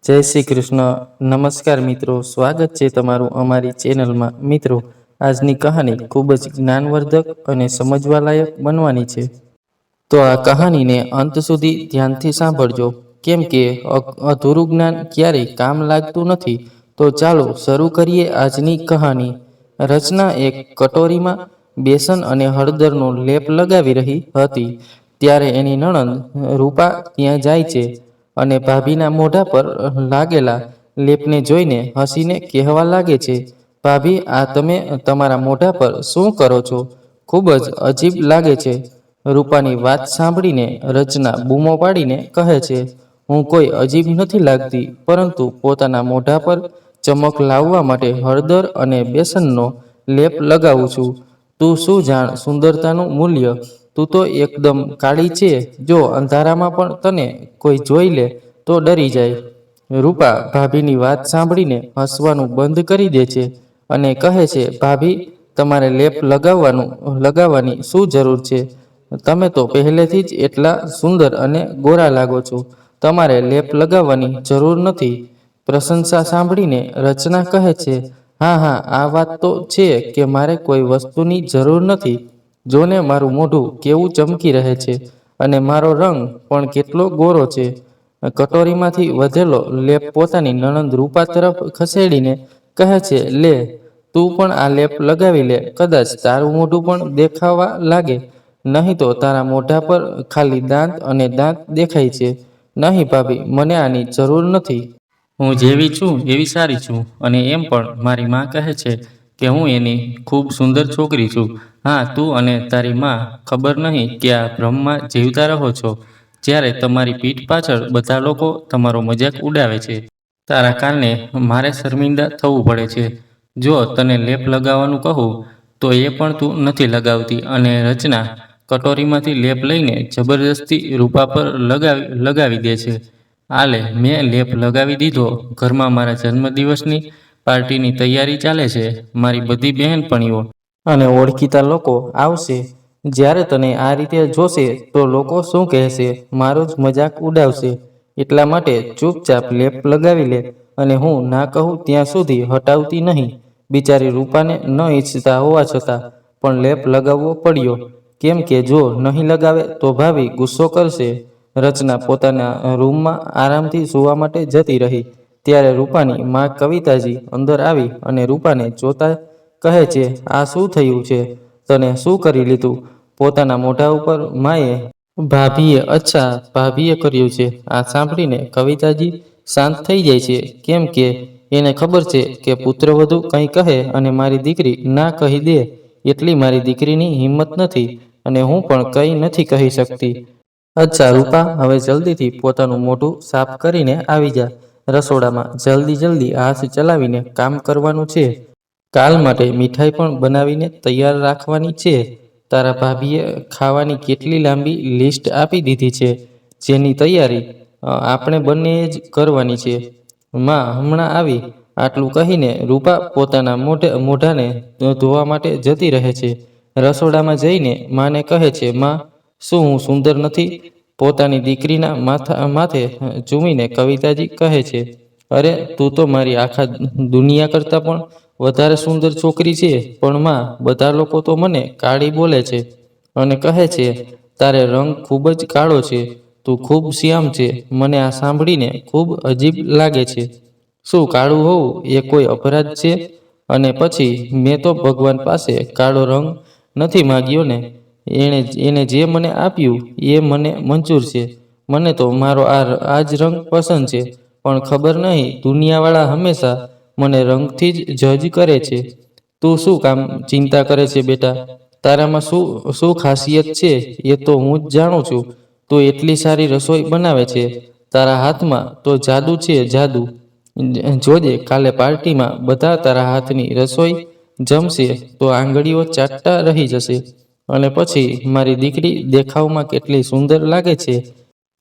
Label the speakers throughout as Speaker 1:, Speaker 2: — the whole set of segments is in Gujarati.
Speaker 1: જય શ્રી કૃષ્ણ. નમસ્કાર મિત્રો, સ્વાગત છે તમારું અમારી ચેનલમાં. મિત્રો, આજની કહાની ખૂબ જ જ્ઞાનવર્ધક અને સમજવાલાયક બનવાની છે. તો આ કહાનીને અંત સુધી ધ્યાનથી સાંભળજો, કેમ કે અધૂરું જ્ઞાન ક્યારેય કામ લાગતું નથી. તો ચાલો શરૂ કરીએ આજની કહાની. રચના એક કટોરીમાં બેસન અને હળદરનો લેપ લગાવી રહી હતી. ત્યારે એની નણંદ રૂપા ત્યાં જાય છે અને ભાભીના મોઢા પર લાગેલા લેપને જોઈને હસીને કહેવા લાગે છે, ભાભી, આ તમે તમારા મોઢા પર શું કરો છો? ખૂબ જ અજીબ લાગે છે. રૂપાની વાત સાંભળીને રચના બૂમો પાડીને કહે છે, હું કોઈ અજીબ નથી લાગતી, પરંતુ પોતાના મોઢા પર ચમક લાવવા માટે હળદર અને બેસનનો લેપ લગાવું છું. તું શું જાણ સુંદરતાનું મૂલ્ય? તું તો એકદમ કાળી છે. જો અંધારામાં પણ તને કોઈ જોઈ લે તો ડરી જાય. રૂપા ભાભીની વાત સાંભળીને હસવાનું બંધ કરી દે છે અને કહે છે, ભાભી, તમારે લેપ લગાવવાની શું જરૂર છે? તમે તો પહેલેથી જ એટલા સુંદર અને ગોરા લાગો છો. તમારે લેપ લગાવવાની જરૂર નથી. પ્રશંસા સાંભળીને રચના કહે છે, હા હા, આ વાત તો છે કે મારે કોઈ વસ્તુની જરૂર નથી. જોને મારું મોઢું કેવું ચમકી રહે છે અને મારો રંગ પણ કેટલો ગોરો છે. કટોરીમાંથી વધેલો લેપ પોતાની નણંદ રૂપા તરફ ખસેડીને કહે છે, લે, તું પણ આ લેપ લગાવી લે. કદાચ તારું મોઢું પણ દેખાવા લાગે. નહીં તો તારા મોઢા પર ખાલી દાંત અને દાંત દેખાય છે. નહીં ભાભી, મને આની જરૂર નથી. હું જેવી છું એવી સારી છું. અને એમ પણ મારી માં કહે છે કે હું એની ખૂબ સુંદર છોકરી છું. હા, તું અને તારી માં ખબર નહીં કે આ ભ્રમમાં જીવતા રહો છો, જ્યારે તમારી પીઠ પાછળ બધા લોકો તમારો મજાક ઉડાવે છે. તારા કારણે મારે શર્મિંદા થવું પડે છે. જો તને લેપ લગાવવાનું કહું તો એ પણ તું નથી લગાવતી. અને રચના કટોરીમાંથી લેપ લઈને જબરજસ્તી રૂપા પર લગાવી દે છે. આલે, મેં લેપ લગાવી દીધો. ઘરમાં મારા જન્મદિવસની પાર્ટીની તૈયારી ચાલે છે. મારી બધી બહેનપણીઓ અને ઓળખીતા લોકો આવશે. જ્યારે તને આ રીતે જોશે તો લોકો શું કહેશે? મારો જ મજાક ઉડાવશે. એટલા માટે ચૂપચાપ લેપ લગાવી લે. અને હું ના કહું ત્યાં સુધી હટાવતી નહીં. બિચારી રૂપાને ન ઈચ્છતા હોવા છતાં પણ લેપ લગાવવો પડ્યો, કેમ કે જો નહીં લગાવે તો ભાભી ગુસ્સો કરશે. રચના પોતાના રૂમમાં આરામથી સૂવા માટે જતી રહી. ત્યારે રૂપાની માં કવિતાજી અંદર આવી અને રૂપાને જોતા કહે છે, આ શું થયું છે? તને શું કરી લીધું? પોતાના મોઢા ઉપર માએ ભાભીએ અચ્છા, ભાભીએ કર્યું છે. આ સાંભળીને કવિતાજી શાંત થઈ જાય છે, કેમ કે એને ખબર છે કે પુત્રવધુ કંઈ કહે અને મારી દીકરી ના કહી દે એટલી મારી દીકરીની હિંમત નથી, અને હું પણ કંઈ નથી કહી શકતી. અચ્છા રૂપા, હવે જલ્દીથી પોતાનું મોઢું સાફ કરીને આવી જા. રસોડામાં જલ્દી હાથ ચલાવીને કામ કરવાનું છે. કાલ માટે મીઠાઈ પણ બનાવીને તૈયાર રાખવાની છે. તારા ભાભીએ ખાવાની કેટલી લાંબી લિસ્ટ આપી દીધી છે, જેની તૈયારી આપણે બંને જ કરવાની છે. માં હમણાં આવી. આટલું કહીને રૂપા પોતાના મોઢાને ધોવા માટે જતી રહે છે. રસોડામાં જઈને માને કહે છે, માં, શું હું સુંદર નથી? પોતાની દીકરીના માથે ચૂમીને કવિતાજી કહે છે, અરે, તું તો મારી આખા દુનિયા કરતાં પણ વધારે સુંદર છોકરી છે. પણ માં, બધા લોકો તો મને કાળી બોલે છે અને કહે છે તારે રંગ ખૂબ જ કાળો છે, તું ખૂબ શ્યામ છે. મને આ સાંભળીને ખૂબ અજીબ લાગે છે. શું કાળું હોવું એ કોઈ અપરાધ છે? અને પછી મેં તો ભગવાન પાસે કાળો રંગ નથી માગ્યો ને. એને જે મને આપ્યું એ મને મંજૂર છે. મને તો મારો આ જ રંગ પસંદ છે. પણ ખબર નહીં, દુનિયાવાળા હંમેશા મને રંગથી જ જજ કરે છે. તું શું કામ ચિંતા કરે છે બેટા? તારામાં શું ખાસિયત છે એ તો હું જ જાણું છું. તું એટલી સારી રસોઈ બનાવે છે. તારા હાથમાં તો જાદુ છે, જાદુ. જોજે, કાલે પાર્ટીમાં બધા તારા હાથની રસોઈ જમશે તો આંગળીઓ ચાટતા રહી જશે. અને પછી મારી દીકરી દેખાવમાં કેટલી સુંદર લાગે છે.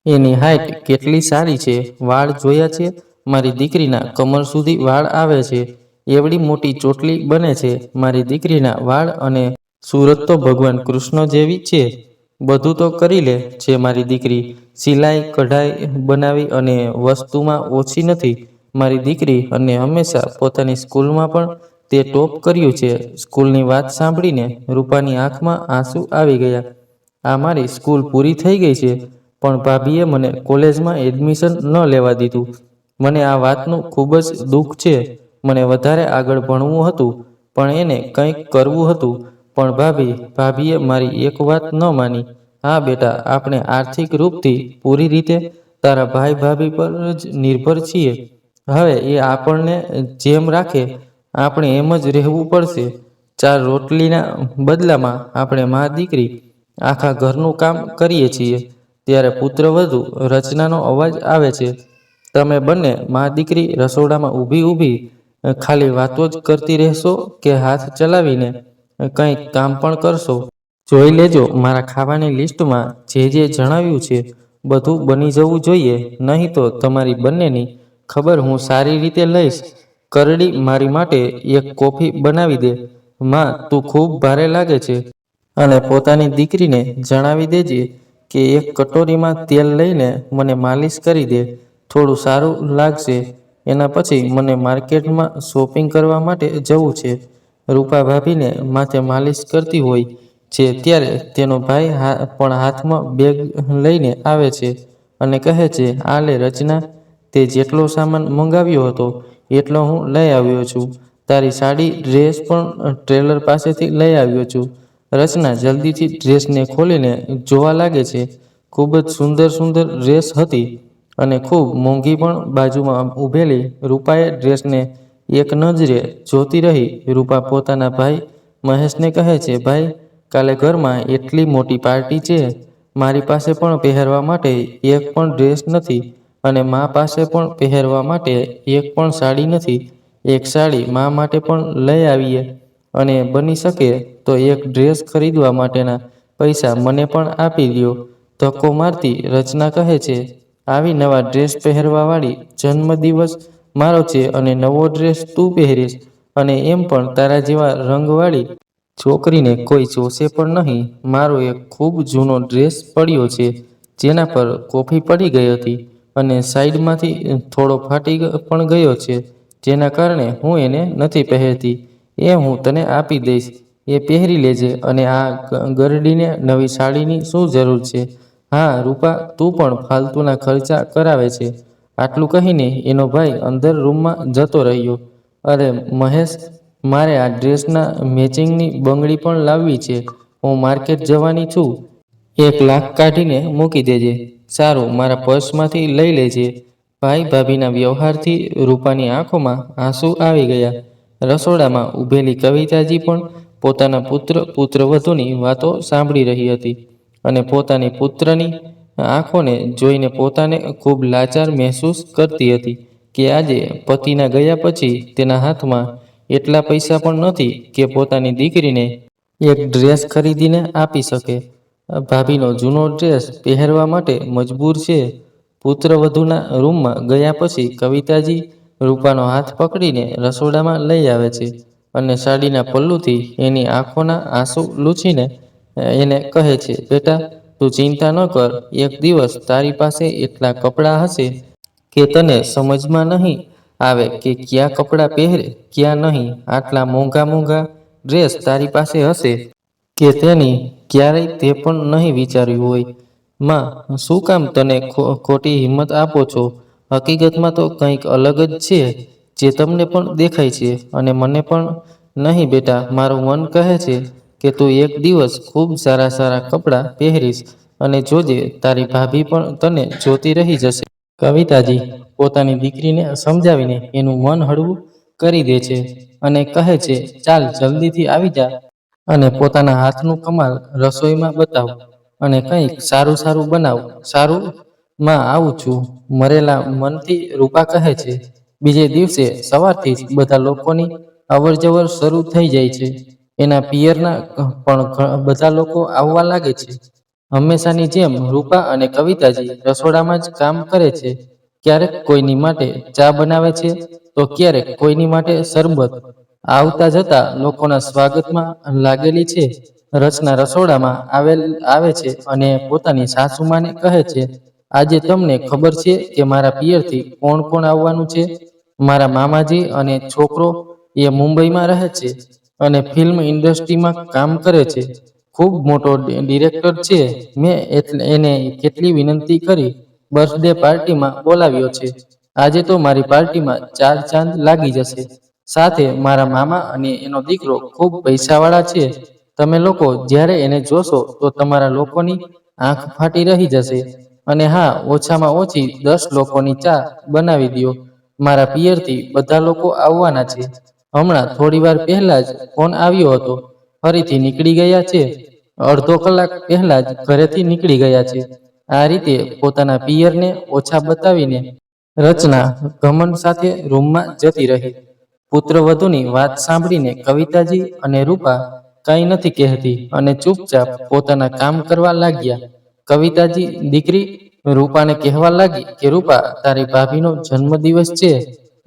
Speaker 1: એની હાઈટ કેટલી સારી છે. વાળ જોયા છે? મારી દીકરીના કમર સુધી વાળ આવે છે. એવડી મોટી ચોટલી બને છે મારી દીકરીના વાળ. અને સુરત તો ભગવાન કૃષ્ણ જેવી છે. બધું તો કરી લે છે મારી દીકરી. સિલાઈ કઢાઈ બનાવી અને વસ્તુમાં ઓછી નથી મારી દીકરી. અને હંમેશા પોતાની સ્કૂલમાં પણ તે ટોપ કર્યું છે. સ્કૂલની વાત સાંભળીને રૂપાની આંખમાં આંસુ આવી ગયા. આ મારી સ્કૂલ પૂરી થઈ ગઈ છે, પણ ભાભીએ મને કોલેજમાં એડમિશન ન લેવા દીધું. મને આ વાતનું ખૂબ જ દુઃખ છે. મને વધારે આગળ ભણવું હતું, પણ એને કંઈક કરવું હતું. પણ ભાભીએ મારી એક વાત ન માની. હા બેટા, આપણે આર્થિક રૂપથી પૂરી રીતે તારા ભાઈ ભાભી પર જ નિર્ભર છીએ. હવે એ આપણને જેમ રાખે આપણે એમ જ રહેવું પડશે. 4 રોટલીના બદલામાં આપણે મા દીકરી આખા ઘરનું કામ કરીએ છીએ. ત્યારે પુત્રવધુ રચનાનો અવાજ આવે છે. તમે બંને મા દીકરી રસોડામાં ઊભી ખાલી વાતો જ કરતી રહેશો કે હાથ ચલાવીને કંઈક કામ પણ કરશો? જોઈ લેજો, મારા ખાવાની લિસ્ટમાં જે જણાવ્યું છે બધું બની જવું જોઈએ, નહીં તો તમારી બંનેની ખબર હું સારી રીતે લઈશ. કરડી, મારી માટે એક કોફી બનાવી દે. માં, તું ખૂબ ભારે લાગે છે. અને પોતાની દીકરીને જણાવી દેજે કે એક કટોરીમાં તેલ લઈને મને માલિશ કરી દે. થોડું સારું લાગશે. એના પછી મને માર્કેટમાં શોપિંગ કરવા માટે જવું છે. રૂપા ભાભીને માથે માલિશ કરતી હોય છે ત્યારે તેનો ભાઈ પણ હાથમાં બેગ લઈને આવે છે અને કહે છે, આ લે રચના, તે જેટલો સામાન મંગાવ્યો હતો એટલો હું લઈ આવ્યો છું. તારી સાડી ડ્રેસ પણ ટેલર પાસેથી લઈ આવ્યો છું. રચના જલ્દીથી ડ્રેસને ખોલીને જોવા લાગે છે. ખૂબ જ સુંદર ડ્રેસ હતી અને ખૂબ મોંઘી પણ. બાજુમાં ઊભેલી રૂપાએ ડ્રેસને એક નજરે જોતી રહી. રૂપા પોતાના ભાઈ મહેશને કહે છે, ભાઈ, કાલે ઘરમાં એટલી મોટી પાર્ટી છે. મારી પાસે પણ પહેરવા માટે એક પણ ડ્રેસ નથી અને મા પાસે પણ પહેરવા માટે એક પણ સાડી નથી. એક સાડી મા માટે પણ લઈ આવીએ અને બની શકે તો એક ડ્રેસ ખરીદવા માટેના પૈસા મને પણ આપી દ્યો. ધક્કો મારતી રચના કહે છે, આવી નવા ડ્રેસ પહેરવાવાળી જન્મદિવસ મારો છે અને નવો ડ્રેસ તું પહેરીશ, અને એમ પણ તારા જેવા રંગવાળી છોકરીને કોઈ જોશે પણ નહીં. મારો એક ખૂબ જૂનો ડ્રેસ પડ્યો છે જેના પર કોફી પડી ગઈ હતી અને સાઈડમાંથી થોડો ફાટી પણ ગયો છે, જેના કારણે હું એને નથી પહેરતી. એ હું તને આપી દઈશ, એ પહેરી લેજે. અને આ ગરડીને નવી સાડીની શું જરૂર છે? હા રૂપા, તું પણ ફાલતુના ખર્ચા કરાવે છે. આટલું કહીને એનો ભાઈ અંદર રૂમમાં જતો રહ્યો. અરે મહેશ, મારે આ ડ્રેસના મેચિંગની બંગડી પણ લાવવી છે. હું માર્કેટ જવાની છું. 1 લાખ કાઢીને મૂકી દેજે. સારું, મારા પર્સમાંથી લઈ લેજે. ભાઈ ભાભીના વ્યવહારથી રૂપાની આંખોમાં આંસુ આવી ગયા. રસોડામાં ઊભેલી કવિતાજી પણ પોતાના પુત્રવધુની વાતો સાંભળી રહી હતી અને પોતાની પુત્રની આંખોને જોઈને પોતાને ખૂબ લાચાર મહેસૂસ કરતી હતી કે આજે પતિના ગયા પછી તેના હાથમાં એટલા પૈસા પણ નથી કે પોતાની દીકરીને એક ડ્રેસ ખરીદીને આપી શકે. ભાભીનો જૂનો ડ્રેસ પહેરવા માટે મજબૂર છે. પુત્રવધુના રૂમમાં ગયા પછી કવિતાજી રૂપાનો હાથ પકડીને રસોડામાં લઈ આવે છે અને સાડીના પલ્લુથી એની આંખોના આંસુ લૂછીને એને કહે છે, બેટા, તું ચિંતા ન કર. એક દિવસ તારી પાસે એટલા કપડાં હશે કે તને સમજમાં નહીં આવે કે કયા કપડાં પહેરે ક્યાં નહીં. આટલા મોંઘા ડ્રેસ તારી પાસે હશે કે તેની ક્યારેય તે પણ નહીં વિચાર્યું હોય. માં, શું કામ તને ખોટી હિંમત આપો છો? હકીકતમાં તો કંઈક અલગ જ છે જે તમને પણ દેખાય છે અને મને પણ. નહીં બેટા, મારું મન કહે છે કે તું એક દિવસ ખૂબ સારા કપડાં પહેરીશ અને જોજે, તારી ભાભી પણ તને જોતી રહી જશે. કવિતાજી પોતાની દીકરીને સમજાવીને એનું મન હળવું કરી દે છે અને કહે છે, ચાલ જલ્દીથી આવી જા અને પોતાના હાથનું કમાલ રસોઈમાં બતાવ અને કંઈક સારું બનાવ. સારું માં, આવું છું. મરેલા મનથી રૂપા કહે છે. બીજે દિવસે સવારથી જ બધા લોકોની અવરજવર શરૂ થઈ જાય છે. એના પિયરના પણ બધા લોકો આવવા લાગે છે. હંમેશાની જેમ રૂપા અને કવિતાજી રસોડામાં જ કામ કરે છે. ક્યારેક કોઈની માટે ચા બનાવે છે તો ક્યારેક કોઈની માટે શરબત. આવતા જતા લોકોના સ્વાગતમાં લાગેલી છે. રચના રસોડામાં આવે છે અને પોતાની સાસુમાને કહે છે, આજે તમને ખબર છે કે મારા પિયરથી કોણ કોણ આવવાનું છે? મારા મામાજી અને છોકરો એ મુંબઈમાં રહે છે અને ફિલ્મ ઇન્ડસ્ટ્રીમાં કામ કરે છે. ખૂબ મોટો ડિરેક્ટર છે. મેં એને કેટલી વિનંતી કરી બર્થડે પાર્ટીમાં બોલાવ્યો છે. આજે તો મારી પાર્ટીમાં 4 ચાંદ લાગી જશે. સાથે મારા મામા અને એનો દીકરો ખૂબ પૈસાવાળા છે. તમે લોકો જ્યારે એને જોશો તો તમારા લોકોની આંખ ફાટી રહી જશે. અને હા, ઓછામાં ઓછી 10 લોકોની ચા બનાવી દ્યો. મારા પિયરથી બધા લોકો આવવાના છે. હમણાં થોડીવાર પહેલા જ ફોન આવ્યો હતો. ફરીથી નીકળી ગયા છે. અડધો કલાક પહેલા જ ઘરેથી નીકળી ગયા છે. આ રીતે પોતાના પિયરને ઓછા બતાવીને રચના ઘમંડ સાથે રૂમમાં જતી રહી. પુત્રવધૂની વાત સાંભળીને કવિતાજી અને રૂપા કંઈ નથી કહેતી અને ચૂપચાપ પોતાના કામ કરવા લાગ્યા. કવિતાજી દીકરી રૂપાને કહેવા લાગી કે રૂપા, તારી ભાભીનો જન્મદિવસ છે.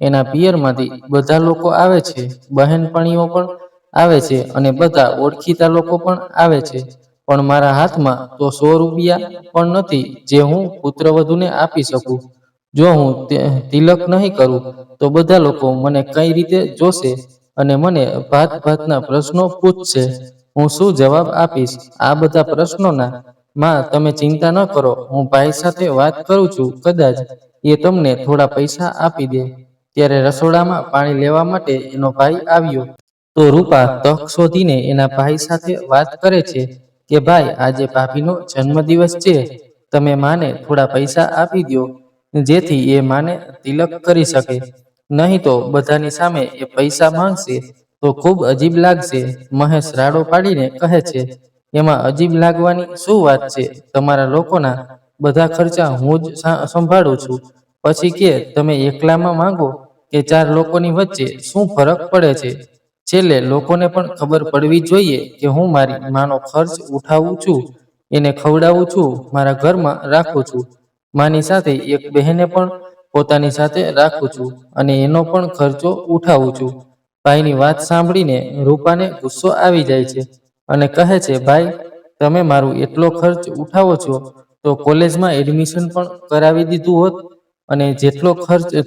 Speaker 1: એના પિયરમાંથી બધા લોકો આવે છે, બહેનપણીઓ પણ આવે છે અને બધા ઓળખીતા લોકો પણ આવે છે. પણ મારા હાથમાં તો 100 રૂપિયા પણ નથી જે હું પુત્રવધૂને આપી શકું. જો હું તિલક નહીં કરું તો બધા લોકો મને કઈ રીતે જોશે અને મને ભાત ભાતના પ્રશ્નો પૂછશે. હું શું જવાબ આપીશ આ બધા પ્રશ્નોના? માં, તમે ચિંતા ન કરો, હું ભાઈ સાથે વાત કરું છું, કદાચ એ તમને થોડા પૈસા આપી દે. ત્યારે રસોડામાં પાણી લેવા માટે એનો ભાઈ આવ્યો. તો રૂપા તક શોધીને એના ભાઈ સાથે વાત કરે છે કે ભાઈ, આજે ભાભીનો જન્મદિવસ છે. તમે માને થોડા પૈસા આપી દો જેથી એ માને તિલક કરી શકે. નહીં તો બધાની સામે એ પૈસા માંગશે તો ખૂબ અજીબ લાગશે. મહેશ રાડો પાડીને કહે છે, એમાં અજીબ લાગવાની શું વાત છે? તમારા લોકોના બધા ખર્ચા હું જ સંભાળું છું. પછી કે તમે એકલામાં માંગો કે 4 લોકોની વચ્ચે શું ફરક પડે છે? છેલ્લે લોકોને પણ ખબર પડવી જોઈએ કે હું મારી માનો ખર્ચ ઉઠાવું છું, એને ખવડાવું છું, મારા ઘરમાં રાખું છું. માની સાથે એક બહેને પણ પોતાની સાથે રાખું છું અને એનો પણ ખર્ચો ઉઠાવું છું. ભાઈની વાત સાંભળીને રૂપાને ગુસ્સો આવી જાય છે અને કહે છે, ભાઈ, તમે મારું એટલો ખર્ચ ઉઠાવો છો તો કોલેજમાં એડમિશન પણ કરાવી દીધું હોત. અને જેટલો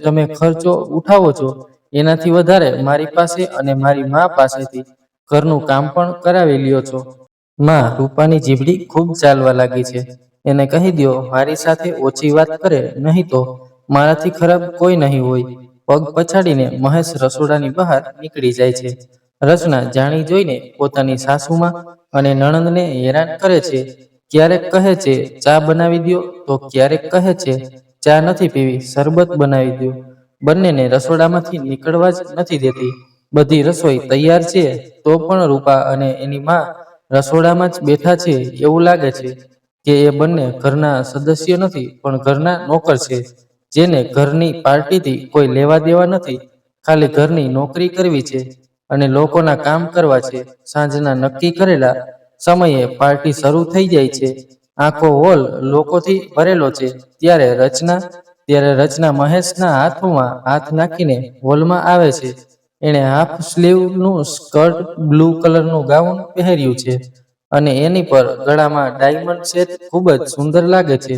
Speaker 1: તમે ખર્ચો ઉઠાવો છો એનાથી વધારે મારી પાસે અને મારી મા પાસેથી ઘરનું કામ પણ કરાવી લ્યો છો. માં, રૂપાની જીભડી ખૂબ ચાલવા લાગી છે. એને કહી દ્યો મારી સાથે ઓછી વાત કરે, નહીં તો મારાથી ખરાબ કોઈ નહીં હોય. પગ પછાડીને મહેશ રસોડાની બહાર નીકળી જાય છે. રચના જાણી જોઈને પોતાની સાસુમાં અને નણંદને હેરાન કરે છે. ક્યારેક કહે છે ચા બનાવી દ્યો તો ક્યારેક કહે છે ચા નથી પીવી, શરબત બનાવી દ્યો. બંનેને રસોડામાંથી નીકળવા જ નથી દેતી. બધી રસોઈ તૈયાર છે તો પણ રૂપા અને એની મા રસોડામાં જ બેઠા છે. એવું લાગે છે કે એ બંને ઘરના સદસ્ય નથી પણ ઘરના નોકર છે, જેને ઘરની પાર્ટીથી કોઈ લેવા દેવા નથી. ખાલી ઘરની નોકરી કરવી છે અને લોકોના કામ કરવા છે. સાંજના નક્કી કરેલા સમયે પાર્ટી શરૂ થઈ જાય છે. આખો હોલ લોકોથી ભરેલો છે. ત્યારે રચના મહેશના હાથમાં હાથ નાખીને હોલમાં આવે છે. એણે હાફ સ્લીવનું સ્કર્ટ, બ્લુ કલરનું ગાઉન પહેર્યું છે અને એની પર ગળામાં ડાયમંડ સેટ ખૂબ જ સુંદર લાગે છે.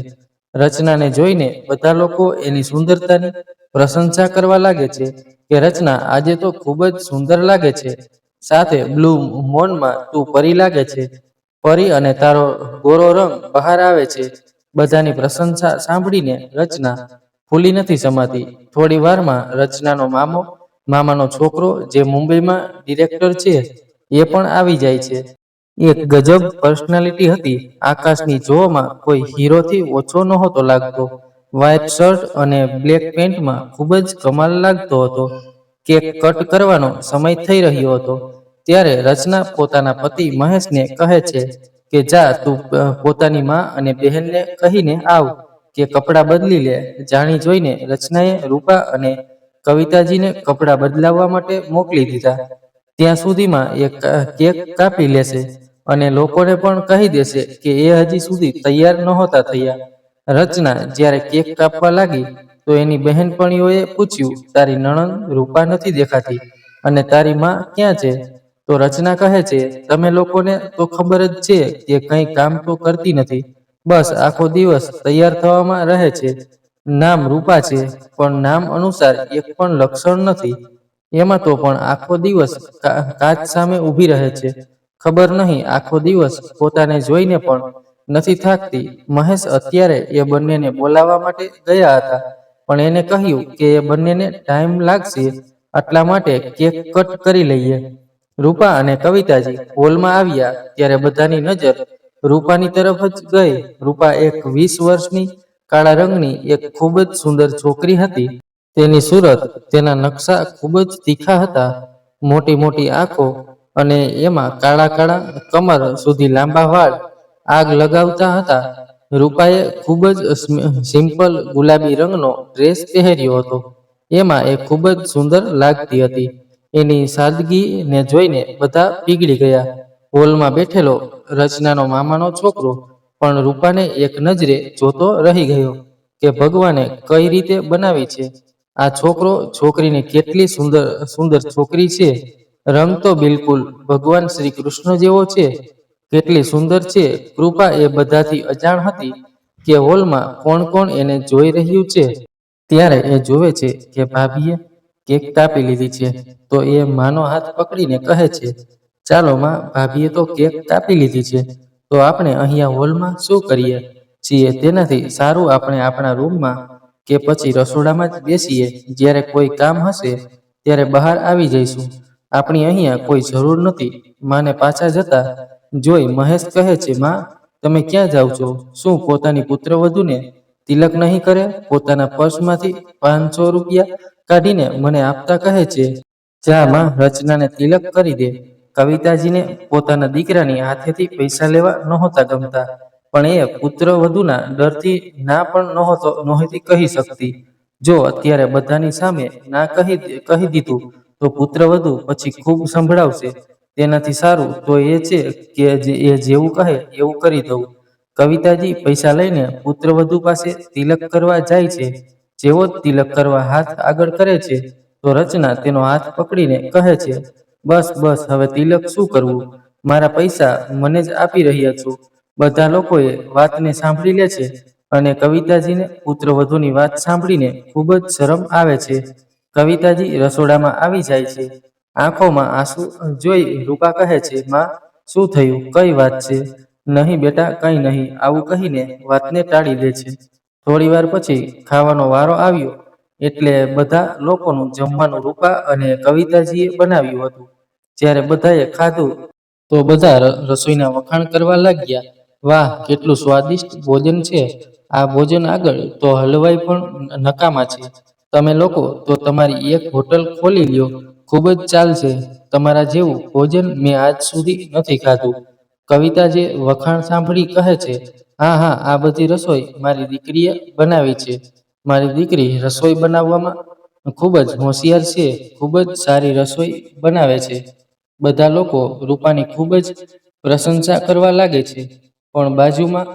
Speaker 1: રચનાને જોઈને બધા લોકો એની સુંદરતાની પ્રશંસા કરવા લાગે છે કે રચના આજે તો ખૂબ જ સુંદર લાગે છે. સાથે બ્લુ મોનમાં તું પરી લાગે છે. પરી અને તારો ગોરો રંગ બહાર આવે છે. બધાની પ્રશંસા સાંભળીને રચના ફૂલી નથી સમાતી. થોડી વારમાં રચનાનો મામાનો છોકરો જે મુંબઈમાં ડિરેક્ટર છે એ પણ આવી જાય છે. એક ગજબ પર્સનાલિટી હતી. આકાશની જોવામાં કોઈ હીરોથી ઓછો નહોતો લાગતો. વ્હાઇટ શર્ટ અને બ્લેક પેન્ટમાં ખૂબ જ કમાલ લાગતો હતો. કેક કટ કરવાનો સમય થઈ રહ્યો હતો. ત્યારે રચના પોતાના પતિ મહેશને કહે છે કે જા તું પોતાની મા અને બહેનને કહીને આવ કે કપડાં બદલી લે. જાણી જોઈને રચનાએ રૂપા અને કવિતાજીને કપડાં બદલાવવા માટે મોકલી દીધા. ત્યાં સુધીમાં એ કેક કાપી લેશે અને લોકોને પણ કહી દેશે કે એ હજી સુધી તૈયાર નહોતા થયા. રચના જ્યારે કેક કાપવા લાગી તો એની બહેનપણીઓએ પૂછ્યું, તારી નણંદ રૂપા નથી દેખાતી અને તારી માં ક્યાં છે? તો રચના કહે છે, તમે લોકોને તો ખબર જ છે કે કંઈ કામ તો કરતી નથી, બસ આખો દિવસ તૈયાર થવામાં રહે છે. નામ રૂપા છે, પણ નામ અનુસાર એક પણ લક્ષણ નથી. એમાં તો પણ આખો દિવસ કાચ સામે ઊભી રહે છે. ખબર નહીં આખો દિવસ પોતાને જોઈને પણ નથી થાકતી. મહેશ અત્યારે એ બંનેને બોલાવવા માટે ગયા હતા, પણ એને કહ્યું કે એ બંનેને ટાઈમ લાગશે, આટલા માટે કેક કટ કરી લઈએ. રૂપા અને કવિતાજી હોલમાં આવ્યા ત્યારે બધાની નજર રૂપાની તરફ જ ગઈ. રૂપા એક 20 વર્ષની કાળા રંગની એક ખૂબ જ સુંદર છોકરી હતી. તેની સુરત, તેના નકશા ખૂબ જ તીખા હતા. મોટી મોટી આંખો અને એમાં કાળા કાળા કમર સુધી લાંબા વાળ આગ લગાવતા હતા. રૂપાએ ખૂબ જ સિમ્પલ ગુલાબી રંગનો ડ્રેસ પહેર્યો હતો. એમાં એ ખૂબ જ સુંદર લાગતી હતી. એની સાદગીને જોઈને બધા પીગળી ગયા. હોલમાં બેઠેલો રચનાનો મામાનો છોકરો પણ રૂપાને એક નજરે જોતો રહી ગયો કે ભગવાને કઈ રીતે બનાવી છે. આ છોકરો છોકરીને કેટલી સુંદર સુંદર છોકરી છે. રંગ તો બિલકુલ ભગવાન શ્રી કૃષ્ણ જેવો છે. કેટલી સુંદર છે. કૃપા એ બધાથી અજાણ હતી કે હોલમાં કોણ કોણ એને જોઈ રહ્યું છે. ત્યારે એ જોવે છે કે ભાભીએ કેક કાપી લીધી છે. તો એ માનો હાથ પકડીને કહે છે, ચાલો માં, ભાભીએ તો કેક કાપી લીધી છે, તો આપણે અહીંયા હોલમાં શું કરીએ છીએ તેનાથી સારું આપણે આપણા રૂમમાં કે પછી રસોડામાં જ બેસીએ. જ્યારે કોઈ કામ હશે ત્યારે બહાર આવી જઈશું. આપણી અહીંયા કોઈ જરૂર નથી. માને પાછા જતા જોઈ મહેશ કહે છે, માં, તમે ક્યાં જાઓ છો? શું પોતાની પુત્રવધૂને તિલક નહીં કરે? પોતાના પર્સમાંથી 500 રૂપિયા કાઢીને મને આપતા કહે છે, જા માં, રચનાને તિલક કરી દે. કવિતાજીને પોતાના દીકરાની હાથેથી પૈસા લેવા નહોતા ગમતા, પણ એ પુત્રવધૂના ડરથી ના પણ નહોતી કહી શકતી. જો અત્યારે બધાની સામે ના કહી દીધું તો પુત્રવધુ પછી ખૂબ સંભળાવશે. તેનાથી સારું તો એ છે કે એ જેવું કહે એવું કરી દઉં. કવિતાજી પૈસા લઈને પુત્રવધુ પાસે તિલક કરવા જાય છે. જેવો જ તિલક કરવા હાથ આગળ કરે છે તો રચના તેનો હાથ પકડીને કહે છે, બસ બસ, હવે તિલક શું કરવું? મારા પૈસા મને જ આપી રહ્યા છો. બધા લોકોએ વાતને સાંભળી લે છે અને કવિતાજીને પુત્રવધુની વાત સાંભળીને ખૂબ જ શરમ આવે છે. કવિતાજી રસોડામાં આવી જાય છે. આંખોમાં આંસુ જોઈ રૂપા કહે છે, માં, શું થયું? કઈ વાત છે? નહીં બેટા, કંઈ નહીં, આવું કહીને વાતને ટાળી દે છે. થોડી વાર પછી ખાવાનો વારો આવ્યો એટલે બધા લોકોનું જમવાનું રૂપા અને કવિતાજીએ બનાવ્યું હતું. જ્યારે બધાએ ખાધું તો બધા રસોઈના વખાણ કરવા લાગ્યા. વાહ, કેટલું સ્વાદિષ્ટ ભોજન છે. આ ભોજન આગળ તો હલવાઈ પણ નકામા છે. તમે લોકો તો તમારી એક હોટલ ખોલી લ્યો, ખૂબ જ ચાલશે. તમારા જેવું ભોજન મેં આજ સુધી નથી ખાધું. કવિતા જે વખાણ સાંભળી કહે છે, હા હા, આ બધી રસોઈ મારી દીકરીએ બનાવી છે. મારી દીકરી રસોઈ બનાવવામાં ખૂબ જ હોશિયાર છે. ખૂબ જ સારી રસોઈ બનાવે છે. બધા લોકો રૂપાની ખૂબ જ પ્રશંસા કરવા લાગે છે. પણ બાજુમાં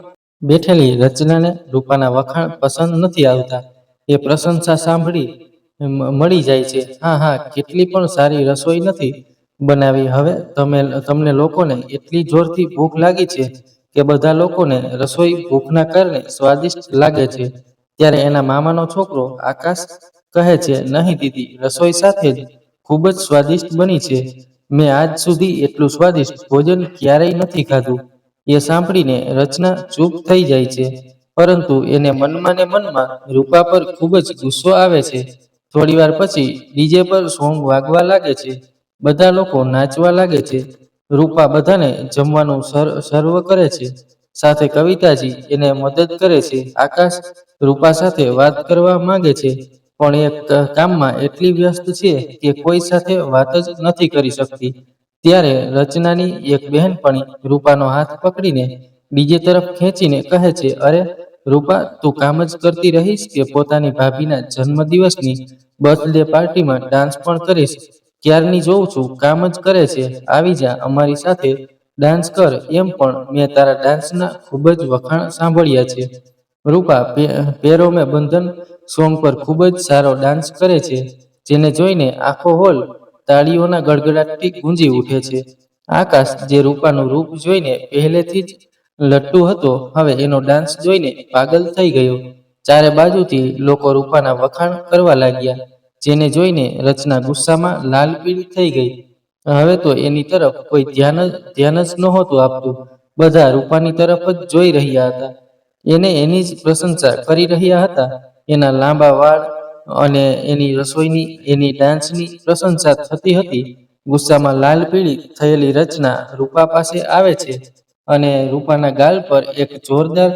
Speaker 1: બેઠેલી રચનાને રૂપાના વખાણ પસંદ નથી આવતા. એ પ્રશંસા સાંભળી મળી જાય છે. હા હા, કેટલી પણ સારી રસોઈ નથી બનાવી. હવે તમને લોકોને એટલી જોરથી ભૂખ લાગી છે કે બધા લોકોને રસોઈ ભૂખના કારણે સ્વાદિષ્ટ લાગે છે. ત્યારે એના મામાનો છોકરો આકાશ કહે છે, નહીં દીદી, રસોઈ સાથે જ ખૂબ જ સ્વાદિષ્ટ બની છે. મેં આજ સુધી એટલું સ્વાદિષ્ટ ભોજન ક્યારેય નથી ખાધું. એ સાંભળીને રચના ચૂપ થઈ જાય છે, પરંતુ એને મનમાં ને મનમાં રૂપા પર ખૂબ જ ગુસ્સો આવે છે. થોડી વાર પછી ડીજે પર સોંગ વાગવા લાગે છે. બધા લોકો નાચવા લાગે છે. રૂપા બધાને જમવાનું સર્વ કરે છે. સાથે કવિતાજી એને મદદ કરે છે. આકાશ રૂપા સાથે વાત કરવા માંગે છે, પણ એ કામમાં એટલી વ્યસ્ત છે કે કોઈ સાથે વાત જ નથી કરી શકતી. ત્યારે રચનાની એક બહેનપણી રૂપાનો હાથ પકડીને બીજે તરફ ખેંચીને કહે છે, અરે રૂપા, તું કામ જ કરતી રહીશ કે પોતાની ભાભીના જન્મદિવસની બર્થડે પાર્ટીમાં ડાન્સ પણ કરીશ? ક્યારની જોઉં છું કામ જ કરે છે. આવી જા, અમારી સાથે ડાન્સ કર. એમ પણ મેં તારા ડાન્સના ખૂબ જ વખાણ સાંભળ્યા છે. રૂપા પેરો મેં બંધન સોંગ પર ખૂબ જ સારો ડાન્સ કરે છે, જેને જોઈને આખો હોલ તાળીઓના ગડગડાટથી ગુંજી ઉઠે છે. આકાશ, જે રૂપાનું રૂપ જોઈને પહેલેથી જ લટ્ટુ હતો, હવે એનો ડાન્સ જોઈને પાગલ થઈ ગયો. ચારે બાજુથી લોકો રૂપાના વખાણ કરવા લાગ્યા, જેને જોઈને રચના ગુસ્સામાં લાલ પીળી થઈ ગઈ. હવે તો એની તરફ કોઈ ધ્યાન જ નહોતું આપતું. બધા રૂપાની તરફ જ જોઈ રહ્યા હતા. એને એની જ પ્રશંસા કરી રહ્યા હતા. એના લાંબા વાળ અને એની રસોઈની, એની ડાન્સની પ્રશંસા થતી હતી. ગુસ્સામાં લાલ પીળી થયેલી રચના રૂપા પાસે આવે છે અને રૂપાના ગાલ પર એક જોરદાર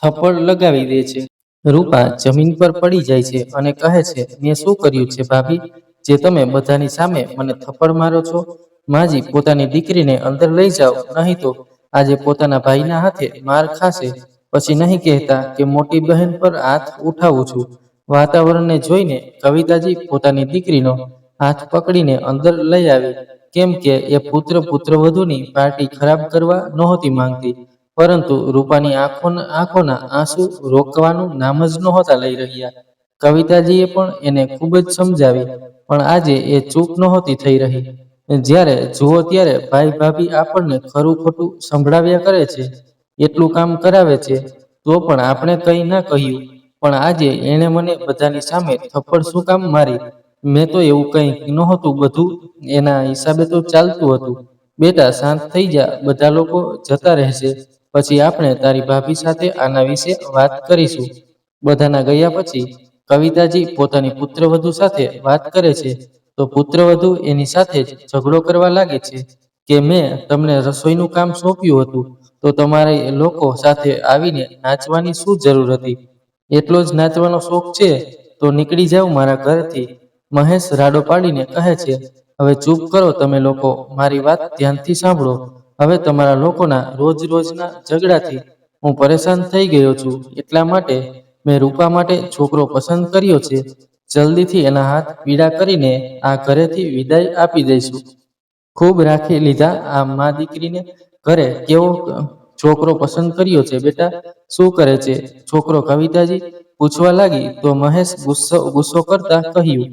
Speaker 1: થપ્પડ લગાવી દે છે. રૂપા જમીન પર પડી જાય છે અને કહે છે, મેં શું કર્યું છે ભાભી, જે તમે બધાની સામે મને થપ્પડ મારો છો? માજી, પોતાની દીકરીને અંદર લઈ જાઓ, નહીં તો આજે પોતાના ભાઈના હાથે માર ખાશે. પછી નહીં કહેતા કે મોટી બહેન પર હાથ ઉઠાવું છું. વાતાવરણને જોઈને કવિતાજી પોતાની દીકરીનો હાથ પકડીને અંદર લઈ આવી, કેમ કે એ પુત્રવધૂની પાર્ટી ખરાબ કરવા નહોતી માંગતી, પરંતુ રૂપાની આંખોના આંસુ રોકવાનું નામ જ નહોતા લઈ રહ્યા. કવિતાજીએ પણ એને ખૂબ જ સમજાવી, પણ આજે એ ચૂપ નહોતી થઈ રહી. જ્યારે જુઓ ત્યારે ભાઈ ભાભી આપણને ખરું ખોટું સંભળાવ્યા કરે છે, એટલું કામ કરાવે છે, તો પણ આપણે કંઈ ના કહ્યું. પણ આજે એણે મને બધાની સામે થપ્પડ શું કામ મારી? મેં તો એવું કંઈ નહોતું, બધું એના હિસાબે તો ચાલતું હતું. બેટા, શાંત થઈ જા, બધા લોકો જતા રહેશે, પછી આપણે તારી ભાભી સાથે આના વિશે વાત કરીશું. બધાના ગયા પછી કવિતાજી પોતાની પુત્રવધૂ સાથે વાત કરે છે, તો પુત્રવધૂ એની સાથે જ ઝઘડો કરવા લાગે છે કે મેં તમને રસોઈનું કામ સોંપ્યું હતું, તો તમારે લોકો સાથે આવીને નાચવાની શું જરૂર હતી? એટલો જ નાચવાનો શોખ છે તો નીકળી જાઓ મારા ઘરથી. મહેશ રાડો પાડીને કહે છે, હવે ચૂપ કરો તમે લોકો, મારી વાત ધ્યાનથી સાંભળો. હવે તમારા લોકોના રોજના ઝઘડાથી હું પરેશાન થઈ ગયો છું. એટલા માટે મેં રૂપા માટે છોકરો પસંદ કર્યો છે. જલ્દીથી એના હાથ પીળા કરીને આ ઘરેથી વિદાય આપી દઈશું. ખૂબ રાખી લીધા આ મા દીકરીને. ઘરે કેવો છોકરો પસંદ કર્યો છે બેટા? શું કરે છે છોકરો? કવિતાજી પૂછવા લાગી તો મહેશ ગુસ્સો કરતા કહ્યું,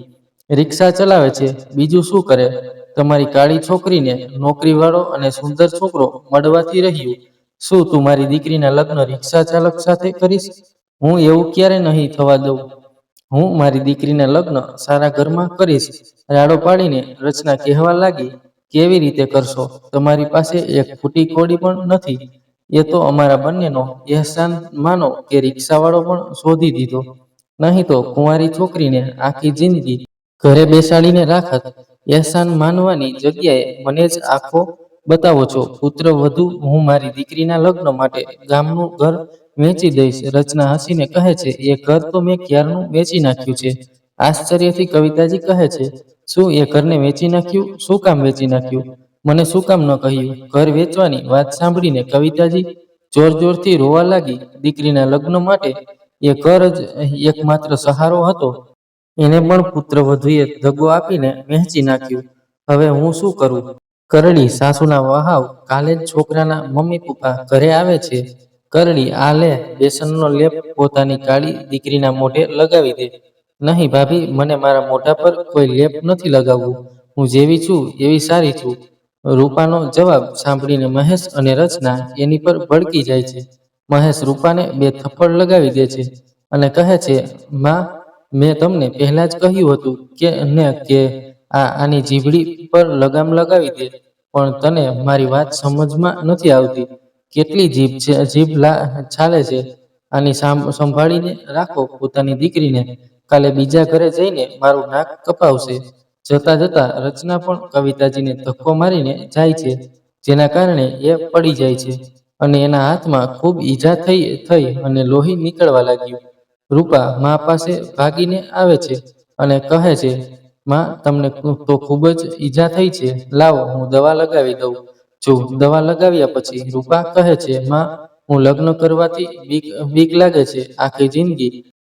Speaker 1: રિક્ષા ચલાવે છે, બીજું શું કરે? તમારી કાળી છોકરીને નોકરીવાળો અને સુંદર છોકરો મળવાથી રહ્યું. શું તું મારી દીકરીના લગ્ન રિક્ષા ચાલક સાથે કરીશ? હું એવું ક્યારે નહીં થવા દઉં. હું મારી દીકરીના લગ્ન સારા ઘરમાં કરીશ. રાડો પાડીને રચના કહેવા લાગી, કેવી રીતે કરશો? તમારી પાસે એક ફૂટી કોડી પણ નથી. એ તો અમારા બંનેનો એહસાન માનો કે રિક્ષાવાળો પણ શોધી દીધો, નહીં તો કુંવારી છોકરીને આખી જિંદગી ઘરે બેસાડીને રાખત. એહસાન માનવાની જગ્યાએ મને જ આંખો બતાવો છો. પુત્રવધુ, હું મારી દીકરીના લગ્ન માટે ગામનું ઘર વેચી દઈશ. રચના હસીને કહે છે, એ ઘર તો મેં ક્યારનું વેચી નાખ્યું છે. આશ્ચર્યથી કવિતાજી કહે છે, શું એ ઘરને વેચી નાખ્યું? શું કામ વેચી નાખ્યું? મને શું કામ ન કહ્યું? ઘર વેચવાની વાત સાંભળીને કવિતાજી જોરથી રોવા લાગી. દીકરીના લગ્ન માટે એ ઘર જ એકમાત્ર સહારો હતો. એને પણ પુત્રવધુએ દગો આપીને વહેંચી નાખ્યું. હવે હું શું કરું? કરડી, સાસુના વહાવ, કાલે જ છોકરાના મમ્મી પપ્પા ઘરે આવે છે. કરડી, આ લે બેસનનો લેપ, પોતાની કાળી દીકરીના મોઢે લગાવી દે. નહીં ભાભી, મને મારા મોઢા પર કોઈ લેપ નથી લગાવવું. હું જેવી છું એવી સારી છું. રૂપાનો જવાબ સાંભળીને મહેશ અને રચના એની પર ભડકી જાય છે. મહેશ રૂપાને 2 થપ્પડ લગાવી દે છે અને કહે છે, માં, મેં તમને પહેલા જ કહ્યું હતું કે આની જીભડી પર લગામ લગાવી દે, પણ તને મારી વાત સમજમાં નથી આવતી. કેટલી જીભ છાલે છે. આની સંભાળીને રાખો પોતાની દીકરીને. કાલે બીજા ઘરે જઈને મારું નાક કપાવશે. જતા જતા રચના પણ કવિતાજીને ધક્કો મારીને જાય છે, જેના કારણે એ પડી જાય છે અને એના હાથમાં ખૂબ ઈજા થઈ અને લોહી નીકળવા લાગ્યું. રૂપા મા પાસે ભાગીને આવે છે અને કહે છે, માં, તમને તો ખૂબ જ ઈજા થઈ છે. લાવો, હું દવા લગાવી દઉં છું. દવા લગાવ્યા પછી રૂપા કહે છે, માં, હું લગ્ન કરવાથી બીક લાગે છે. આખી જિંદગી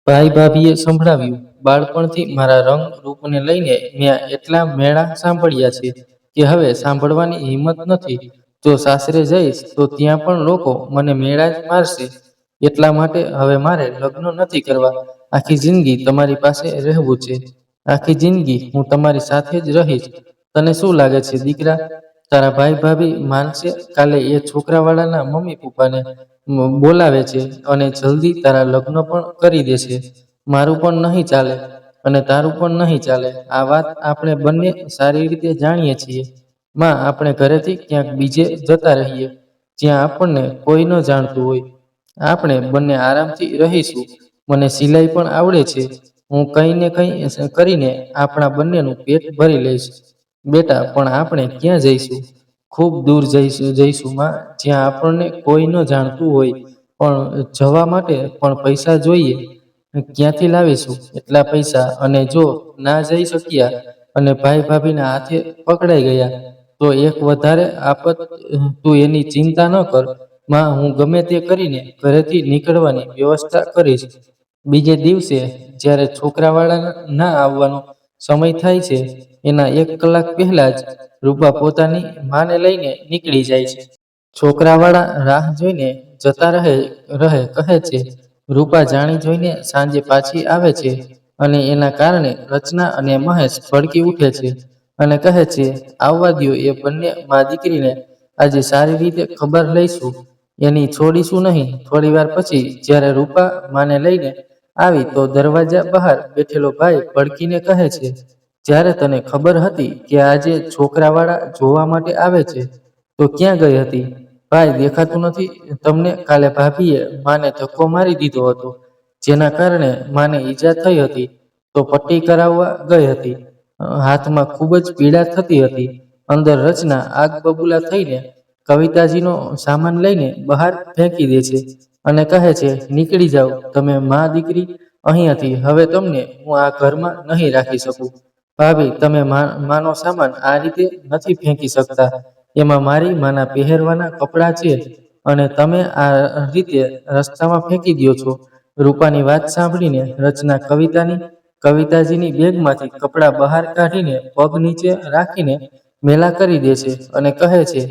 Speaker 1: ભાઈ ભાભીએ સંભળાવ્યું. બાળપણથી મારા રંગ રૂપને લઈને મેં એટલા મેળા સાંભળ્યા છે કે હવે સાંભળવાની હિંમત નથી. જો સાસરે જઈશ તો ત્યાં પણ લોકો મને મેળા જ મારશે. એટલા માટે હવે મારે લગ્ન નથી કરવા. આખી જિંદગી તમારી પાસે રહેવું છે. આખી જિંદગી હું તમારી સાથે જ રહીશ. તને શું લાગે છે દીકરા, તારા ભાઈ ભાભી માનશે? કાલે એ છોકરાવાળાના મમ્મી પપ્પાને બોલાવે છે અને જલ્દી તારા લગ્ન પણ કરી દેશે. મારું પણ નહીં ચાલે અને તારું પણ નહીં ચાલે. આ વાત આપણે બંને સારી રીતે જાણીએ છીએ. માં, આપણે ઘરેથી ક્યાંક બીજે જતા રહીએ, જ્યાં આપણને કોઈ ન જાણતું હોય. આપણે બંને આરામથી રહીશું. મને સિલાઈ પણ આવડે છે. હું કંઈ ને કંઈ કરીને આપણા બંનેનું પેટ ભરી લઈશ. બેટા, પણ આપણે ક્યાં જઈશું? ખૂબ દૂર જઈશું માં, જ્યાં આપણને કોઈ ન જાણતું હોય. પણ જવા માટે પણ પૈસા જોઈએ. ક્યાંથી લાવીશું એટલા પૈસા? અને જો ના જઈ શક્યા અને ભાઈ ભાભીના હાથે પકડાઈ ગયા તો એક વધારે આફત. તું એની ચિંતા ન કર માં, હું ગમે તે કરીને ઘરેથી નીકળવાની વ્યવસ્થા કરીશ. બીજે દિવસે જ્યારે છોકરાવાળા ના આવવાનો સમય થાય છે, એના 1 કલાક પહેલા જ રૂપા પોતાની માને લઈને નીકળી જાય છે. છોકરાવાળા રાહ જોઈને જતા રહે કહે છે. રૂપા જાણી જોઈને સાંજે પાછી આવે છે અને એના કારણે રચના અને મહેશ ભડકી ઉઠે છે અને કહે છે, આવવા દ્યો એ બંને મા દીકરીને. આજે સારી રીતે ખબર લઈશું, એની છોડીશું નહીં. થોડી વાર પછી જ્યારે રૂપા માને લઈને આવી તો દરવાજા બહાર બેઠેલો ભાઈ ભડકીને કહે છે, જ્યારે તને ખબર હતી કે આજે છોકરાવાળા જોવા માટે આવે છે તો ક્યાં ગઈ હતી? ભાઈ, દેખાતું નથી તમને? કાલે ભાભીએ માને ધક્કો મારી દીધો હતો, જેના કારણે માને ઈજા થઈ હતી, તો પટ્ટી કરાવવા ગઈ હતી. હાથમાં ખૂબ જ પીડા થતી હતી. અંદર રચના આગ બબૂલા થઈને કવિતાજીનો સામાન લઈને બહાર ફેંકી દે છે અને કહે છે, નીકળી જાઓ તમે મા દીકરી અહીંયાથી. હવે તમને હું આ ઘરમાં નહીં રાખી શકું. ભાભી, તમે માનો સામાન આ રીતે નથી ફેંકી શકતા. એમાં મારી માના પહેરવાના કપડાં છે અને તમે આ રીતે રસ્તામાં ફેંકી દો છો. રૂપાની વાત સાંભળીને રચના કવિતાજીની બેગમાંથી કપડાં બહાર કાઢીને પગ નીચે રાખીને મેલા કરી દે છે અને કહે છે,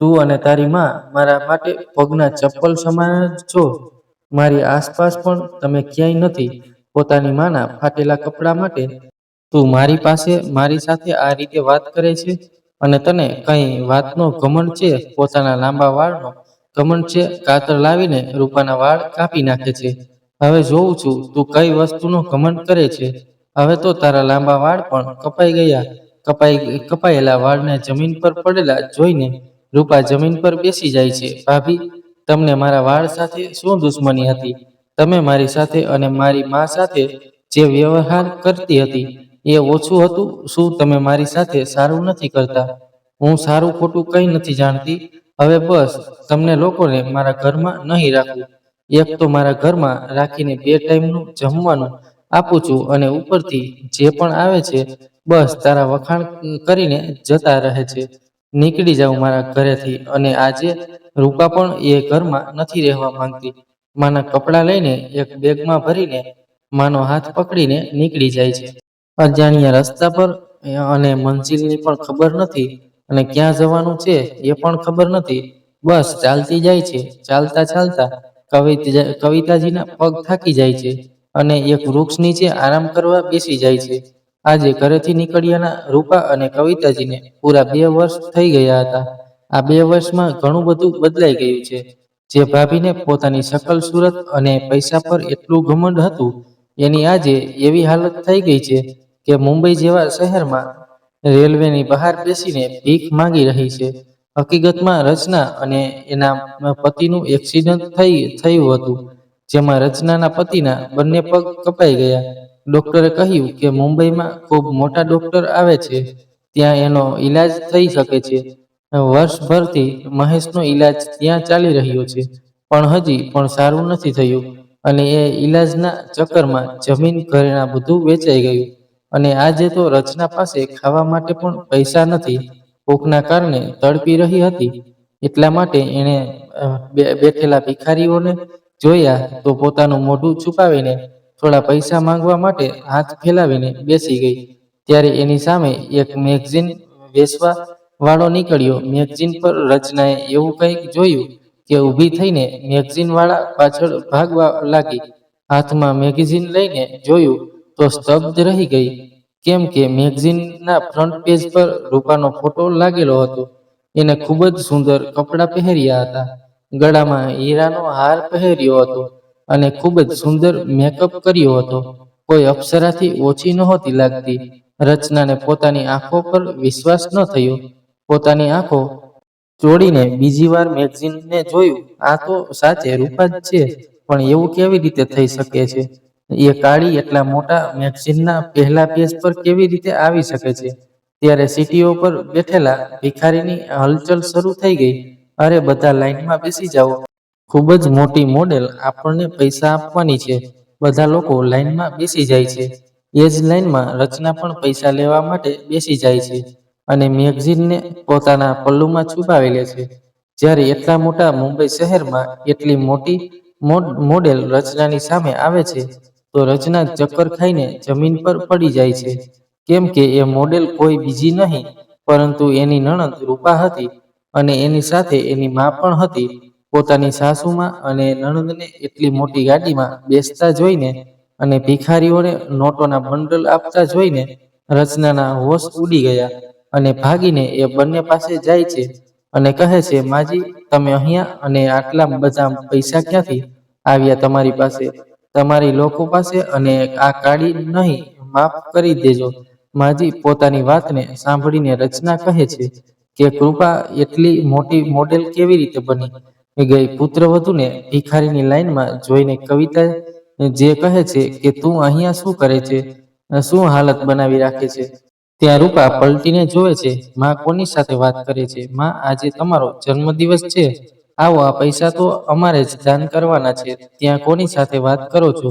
Speaker 1: તું અને તારી માં મારા માટે પગના ચપ્પલ સમાન જ છો. મારી આસપાસ પણ તમે ક્યાંય નથી. પોતાની માના ફાટેલા કપડાં માટે તું મારી પાસે મારી સાથે આ રીતે વાત કરે છે અને તને કઈ વાતનો ઘમંડ છે? પોતાના લાંબા વાળનો ઘમંડ છે? કાતર લાવીને રૂપાના વાળ કાપી નાખે છે. હવે જોઉં છું તું કઈ વસ્તુનો ઘમંડ કરે છે. હવે તો તારા લાંબા વાળ પણ કપાઈ ગયા. કપાયેલા વાળને જમીન પર પડેલા જોઈને રૂપા જમીન પર બેસી જાય છે. ભાભી, તમને મારા વાળ સાથે શું દુશ્મની હતી? તમે મારી સાથે અને મારી મા સાથે જે વ્યવહાર કરતી હતી એ ઓછું હતું? શું તમે મારી સાથે સારું નથી કરતા? હું સારું ખોટું કંઈ નથી જાણતી. હવે બસ તમને લોકોને મારા ઘરમાં નહીં રાખવું. એક તો મારા ઘરમાં રાખીને 2 ટાઈમનું જમવાનું આપું છું અને ઉપરથી જે પણ આવે છે બસ તારા વખાણ કરીને જતા રહે છે. નીકળી જાઉં મારા ઘરેથી. અને આજે રૂપા પણ એ ઘરમાં નથી રહેવા માંગતી. માના કપડાં લઈને એક બેગમાં ભરીને માનો હાથ પકડીને નીકળી જાય છે. અજાણ્યા રસ્તા પર અને મંજિલની પણ ખબર નથી અને ક્યાં જવાનું છે એ પણ ખબર નથી. બસ ચાલતી જાય છે. ચાલતા ચાલતા કવિતાજીના પગ થાકી જાય છે અને એક વૃક્ષ નીચે આરામ કરવા બેસી જાય છે. આજે ઘરેથી નીકળ્યાના રૂપા અને કવિતાજીને પૂરા 2 વર્ષ થઈ ગયા હતા. આ 2 વર્ષમાં ઘણું બધું બદલાઈ ગયું છે. જે ભાભીને પોતાની શકલ સુરત અને પૈસા પર એટલું ઘમંડ હતું, એની આજે એવી હાલત થઈ ગઈ છે કે મુંબઈ જેવા શહેરમાં રેલવેની બહાર બેસીને ભીખ માંગી રહી છે. હકીકતમાં રચના અને એના પતિનું એક્સિડન્ટ થયું હતું, જેમાં રચનાના પતિના બંને પગ કપાઈ ગયા. ડોક્ટરે કહ્યું કે મુંબઈમાં ખૂબ મોટા ડોક્ટર આવે છે, ત્યાં એનો ઈલાજ થઈ શકે છે. વર્ષભરથી મહેશનો ઈલાજ ત્યાં ચાલી રહ્યો છે, પણ હજી પણ સારું નથી થયું અને એ ઈલાજના ચક્કરમાં જમીન ઘરેણાં બધું વેચાઈ ગયું. અને આજે તો રચના પાસે ખાવા માટે પણ પૈસા નથી. ભૂખના કારણે તડપી રહી હતી. એટલા માટે એણે બેઠેલા ભિખારીઓને જોયા તો પોતાનું મોઢું છુપાવીને થોડા પૈસા માંગવા માટે હાથ ફેલાવીને બેસી ગઈ. ત્યારે એની સામે એક મેગઝીન વેચવા વાળો નીકળ્યો. મેગઝીન પર રચનાએ એવું કંઈક જોયું કે ઊભી થઈને મેગઝીન વાળા પાછળ ભાગવા લાગી. હાથમાં મેગઝીન લઈને જોયું તો સ્તબ્ધ રહી ગઈ. કેમ કે મેગઝીનના ફ્રન્ટ પેજ પર રૂપાનો ફોટો લાગેલો હતો. એને ખૂબ જ સુંદર કપડાં પહેર્યા હતા. ગળામાં હીરાનો હાર પહેર્યો હતો અને ખૂબ જ સુંદર મેકઅપ કર્યો હતો. કોઈ અપ્સરાથી ઓછી નહોતી લાગતી. રચનાને પોતાની આંખો પર વિશ્વાસ ન થયો. પોતાની આંખો ચોડીને બીજી વાર મેગઝીનને જોયું. આ તો સાચે રૂપા જ છે, પણ એવું કેવી રીતે થઈ શકે છે? એ કાળી એટલા મોટા મેગઝીનના પહેલા પેજ પર કેવી રીતે આવી શકે છે? ત્યારે સીટીઓ પર બેઠેલા ભિખારીની હલચલ શરૂ થઈ ગઈ. અરે બધા લાઈનમાં બેસી જાઓ. ખૂબ જ મોટી મોડેલ, આપણને પૈસા આપવાની છે. બધા લોકો લાઈનમાં બેસી જાય છે. એ જ લાઈનમાં રચના પણ પૈસા લેવા માટે બેસી જાય છે અને મેગઝીનને પોતાના પલ્લુમાં છુપાવી લે છે. જ્યારે એટલા મોટા મુંબઈ શહેરમાં એટલી મોટી મોડેલ રચનાની સામે આવે છે, તો રચના ચક્કર ખાઈને જમીન પર પડી જાય છે. કેમ કે એ મોડેલ કોઈ બીજી નહીં, પરંતુ એની નણંદ રૂપા હતી અને એની સાથે એની મા પણ હતી. પોતાની સાસુમાં અને નણંદને એટલી મોટી ગાડીમાં બેસતા જોઈને અને ભિખારીઓને નોટોના બંડલ આપતા જોઈને રચનાના હોશ ઉડી ગયા અને ભાગીને એ બંને પાસે જાય છે અને કહે છે, માજી, તમે અહીંયા અને આટલા બધા પૈસા ક્યાંથી આવ્યા તમારી પાસે, તમારી લોકો પાસે? અને આ કાળી નહીં, માફ કરી દેજો માજી. પોતાની વાતને સાંભળીને રચના કહે છે કે કૃપા એટલી મોટી મોડેલ કેવી રીતે બની ગઈ? પુત્રવધૂને ભિખારીની લાઈનમાં જોઈને કવિતા જે કહે છે કે તું અહીંયા શું કરે છે? શું હાલત બનાવી રાખે છે? ત્યાં રૂપા પલટીને જોવે છે. માં કોની સાથે વાત કરે છે? માં, આજે તમારો જન્મદિવસ છે. આવો, આ પૈસા તો અમારે જ દાન કરવાના છે. ત્યાં કોની સાથે વાત કરો છો?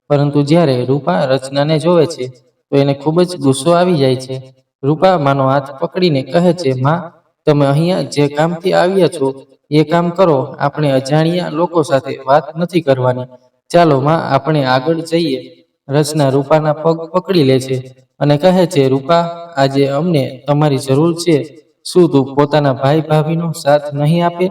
Speaker 1: પરંતુ જ્યારે રૂપા રચનાને જોવે છે, તો એને ખૂબ જ ગુસ્સો આવી જાય છે. રૂપા માનો હાથ પકડીને કહે છે, માં, તમે અહીંયા જે કામથી આવ્યા છો એ કામ કરો. આપણે અજાણ્યા લોકો સાથે વાત નથી કરવાની. ચાલો માં, આપણે આગળ જઈએ. રચના રૂપાના પગ પકડી લે છે અને કહે છે, રૂપા, આજે અમને તમારી જરૂર છે. શું તું પોતાના ભાઈ ભાભીનો સાથ નહીં આપે?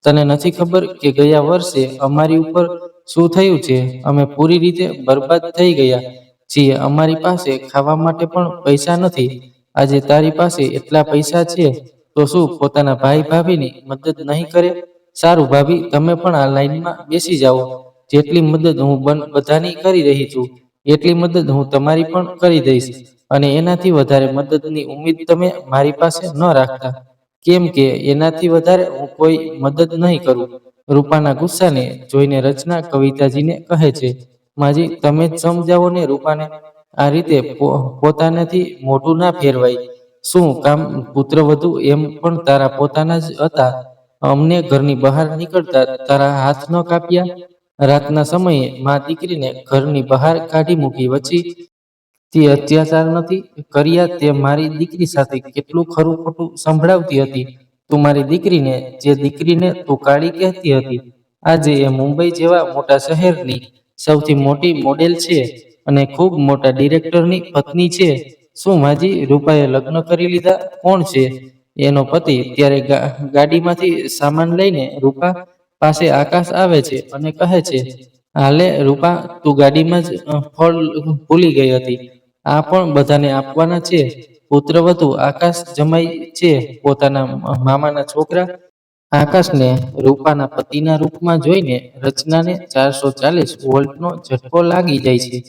Speaker 1: તને નથી ખબર કે ગયા વર્ષે અમારી ઉપર શું થયું છે? અમે પૂરી રીતે બરબાદ થઈ ગયા છીએ. અમારી પાસે ખાવા માટે પણ પૈસા નથી. આજે તારી પાસે એટલા પૈસા છે, તો શું પોતાના ભાઈ ભાભીની મદદ નહીં કરે? સારું ભાભી, તમે પણ આ લાઈનમાં બેસી જાઓ. જેટલી મદદ હું બધાની કરી રહી છું, એટલી મદદ હું તમારી પણ કરી દઈશ. અને એનાથી વધારે મદદની ઉમ્મીદ તમે મારી પાસે ન રાખતા. કેમ કે એનાથી વધારે હું કોઈ મદદ નહીં કરું. રૂપાના ગુસ્સાને જોઈને રચના કવિતાજીને કહે છે, માજી, તમે જ સમજાવો ને રૂપાને. આ રીતે પોતાનાથી મોઢું ના ફેરવાય. શું કામ પુત્રવધુ એમ પણ તારા પોતાના જ હતા? અમને ઘરની બહાર નીકળતા તારા હાથ ન કાપ્યા? રાતના સમયે મા દીકરીને ઘરની બહાર કાઢી મૂકી પછી તે અત્યાચાર નથી કર્યા? તે મારી દીકરી સાથે કેટલું ખરું ખોટું સંભળાવતી હતી. તું મારી દીકરીને, જે દીકરીને તું કાળી કહેતી હતી, આજે એ મુંબઈ જેવા મોટા શહેરની સૌથી મોટી મોડેલ છે અને ખૂબ મોટા ડિરેક્ટરની પત્ની છે. શું માજી, રૂપાએ લગ્ન કરી લીધા? કોણ છે એનો પતિ? ત્યારે ગાડીમાંથી સામાન લઈને રૂપા પાસે આકાશ આવે છે અને કહે છે, હાલે રૂપા, તું ગાડીમાં જ ફળ ભૂલી ગઈ હતી. આ પણ બધાને આપવાના છે. પુત્રવધુ આકાશ જમાઈ છે પોતાના મામાના છોકરા. આકાશને રૂપાના પતિના રૂપમાં જોઈને રચનાને 440 વોલ્ટનો ઝટકો લાગી જાય છે.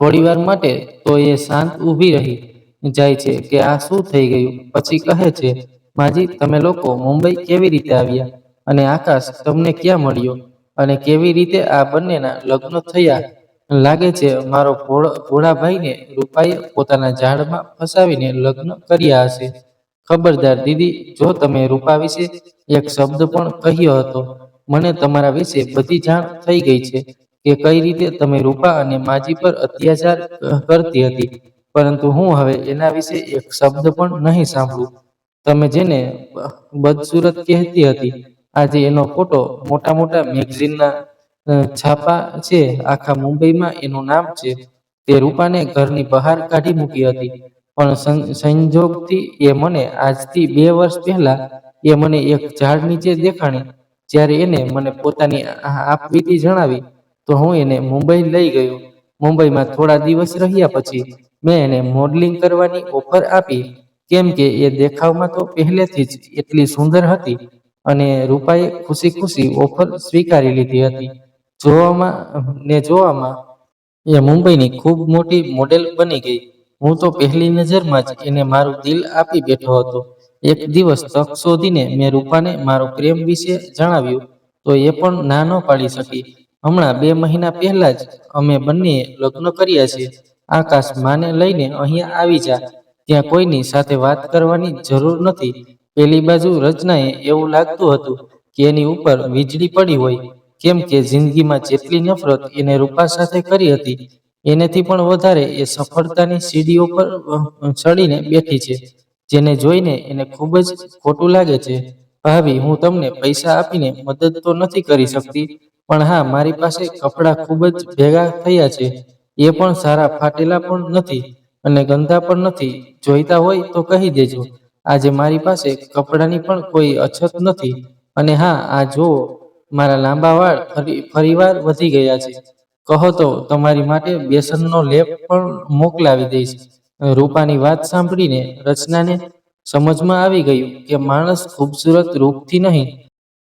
Speaker 1: થોડીવાર માટે તો એ શાંત ઊભી રહી જાય છે કે આ શું થઈ ગયું. પછી કહે છે, માજી, તમે લોકો મુંબઈ કેવી રીતે આવ્યા? અને આકાશ તમને ક્યાં મળ્યો? અને કેવી રીતે આ બંનેના લગ્ન થયા? લાગે છે મારો ભોળા ભાઈને રૂપાએ પોતાના જાળમાં ફસાવીને લગ્ન કર્યા હશે. ખબરદાર દીદી, જો તમે રૂપા વિશે એક શબ્દ પણ કહ્યો હતો, મને તમારા વિશે બધી જાણ થઈ ગઈ છે કે કઈ રીતે તમે રૂપા અને માજી પર અત્યાચાર કરતી હતી. પરંતુ હું હવે એના વિશે એક શબ્દ પણ નહીં સાંભળું. તમે જેને બદસુરત કહેતી હતી, આજે એનો ફોટો મોટા મોટા મેગઝીનના છાપા છે. આખા મુંબઈમાં એનું નામ છે. તે રૂપાને ઘરની બહાર કાઢી મૂકી હતી, પણ સંજોગથી એ મને આજથી 2 વર્ષ પહેલા એ મને એક ઝાડ નીચે દેખાણી. જ્યારે એને મને પોતાની આપવીતી જણાવી, તો હું એને મુંબઈ લઈ ગયો. મુંબઈમાં થોડા દિવસ રહ્યા પછી મેં એને મોડલિંગ કરવાની ઓફર આપી, કેમ કે એ દેખાવમાં તો પહેલેથી જ એટલી સુંદર હતી અને રૂપાએ ખુશી ખુશી ઓફર સ્વીકારી લીધી હતી. જોવામાં એ મુંબઈની ખૂબ મોટી મોડેલ બની ગઈ. હું તો પહેલી નજરમાં જ એને મારું દિલ આપી બેઠો હતો. એક દિવસ તક શોધીને મેં રૂપાને મારો પ્રેમ વિશે જણાવ્યું, તો એ પણ ના ન પાડી શકી. હમણાં 2 મહિના પહેલા જ અમે બંનેએ લગ્ન કર્યા છે. આકાશ, માને લઈને અહીંયા આવી જા. ત્યાં કોઈની સાથે વાત કરવાની જરૂર નથી. પેલી બાજુ રચનાએ એવું લાગતું હતું કે એની ઉપર વીજળી પડી હોય, કેમ કે જિંદગીમાં જેટલી નફરત એને રૂપા સાથે કરી હતી, એનેથી પણ વધારે એ સફળતાની સીડીઓ પર ચડીને બેઠી છે, જેને જોઈને એને ખૂબ જ ખોટું લાગે છે. ભાભી, હું તમને પૈસા આપીને મદદ તો નથી કરી શકતી, પણ હા, મારી પાસે કપડાં ખૂબ જ ભેગા થયા છે. એ પણ સારા, ફાટેલા પણ નથી અને ગંદા પણ નથી. જોઈતા હોય તો કહી દેજો. આજે મારી પાસે કપડાની પણ કોઈ અછત નથી. અને હા, આ જુઓ, મારા લાંબા વાળ ફરીવાર વધી ગયા છે. કહો તો તમારી માટે બેસનનો લેપ પણ મોકલાવી દઈશ. રૂપાની વાત સાંભળીને રચનાને સમજમાં આવી ગયું કે માણસ ખૂબસૂરત રૂપથી નહીં,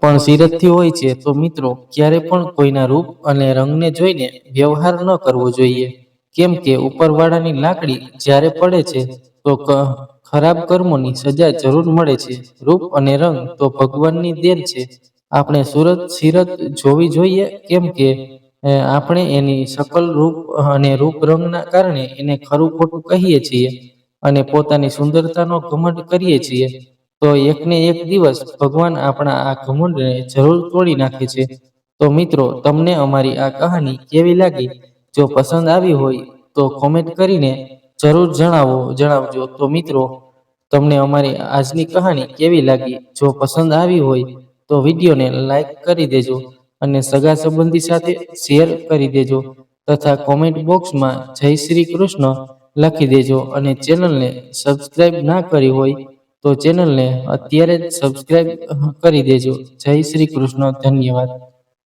Speaker 1: પણ સીરતથી હોય છે. તો મિત્રો, ક્યારે પણ કોઈના રૂપ અને રંગને જોઈને વ્યવહાર ન કરવો જોઈએ, કેમ કે ઉપરવાળાની લાકડી જ્યારે પડે છે તો ખરાબ કર્મોની સજા જરૂર મળે છે. રૂપ અને રંગ તો ભગવાનની દેન છે. આપણે સીરત જોવી જોઈએ, કેમ કે આપણે એની શકલ, રૂપ અને રૂપ રંગના કારણે એને ખરું ખોટું કહીએ છીએ અને પોતાની સુંદરતાનો ઘમંડ કરીએ છીએ. તો એકને એક દિવસ ભગવાન આપણા આ ઘમંડને જરૂર તોડી નાખે છે. તો મિત્રો, તમને અમારી આ કહાની કેવી લાગી? જો પસંદ આવી હોય તો કોમેન્ટ કરીને જરૂર જણાવજો. તો મિત્રો, તમને અમારી આજની કહાની કેવી લાગી? જો પસંદ આવી હોય તો વિડીયોને લાઈક કરી દેજો અને સગા સંબંધી સાથે શેર કરી દેજો તથા કોમેન્ટ બોક્સમાં જય શ્રી કૃષ્ણ લખી દેજો. અને ચેનલને સબસ્ક્રાઇબ ના કરી હોય તો ચેનલને અત્યારે જ સબસ્ક્રાઇબ કરી દેજો. જય શ્રી કૃષ્ણ. ધન્યવાદ.